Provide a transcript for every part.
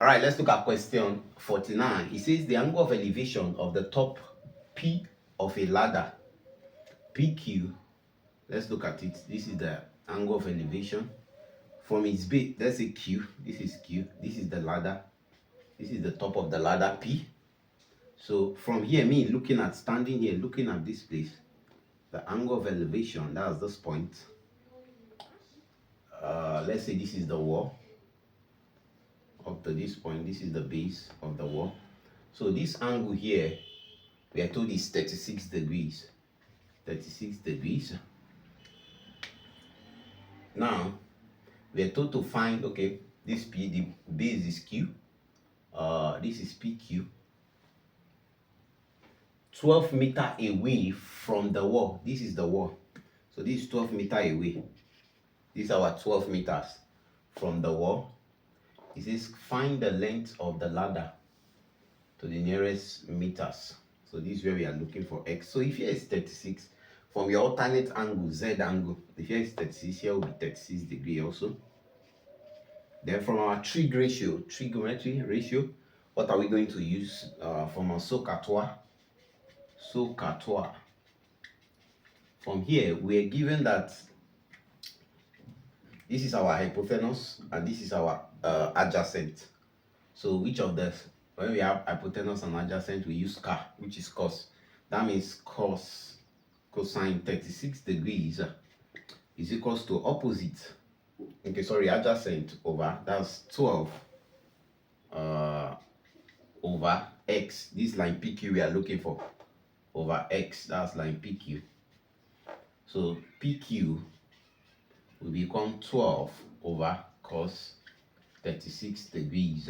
All right, let's look at question 49. It says the angle of elevation of the top P of a ladder, PQ. Let's look at it. This is the angle of elevation from its base. Let's say Q. This is Q. This is the ladder. This is the top of the ladder P. So from here, me standing here, looking at this place, the angle of elevation, that's this point. Let's say this is the wall. Up to this point, this is the base of the wall. So this angle here, we are told is 36 degrees. 36 degrees. Now, we are told to find, okay, this P, the base is Q. This is PQ. 12 meters away from the wall. This is the wall. So this is 12 meters away. This is our 12 meters from the wall. It says find the length of the ladder to the nearest meters. So this is where we are looking for X. So if here is 36, from your alternate angle, Z angle, if here is 36, here will be 36 degrees also. Then from our trigonometry ratio, what are we going to use from our SOH CAH TOA? SOH CAH TOA. From here, we are given that this is our hypotenuse and this is our adjacent. So which of the, when we have hypotenuse and adjacent, we use CAH, which is cos. That means cosine 36 degrees is equals to opposite. Okay, sorry, adjacent over, that's 12 over x. This line PQ we are looking for, over x, that's line PQ. So PQ will become 12 over cos 36 degrees.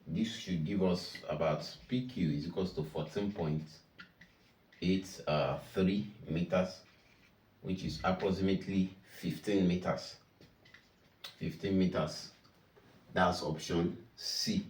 This should give us about PQ is equals to 14.83 meters, which is approximately 15 meters. 15 meters. That's option C.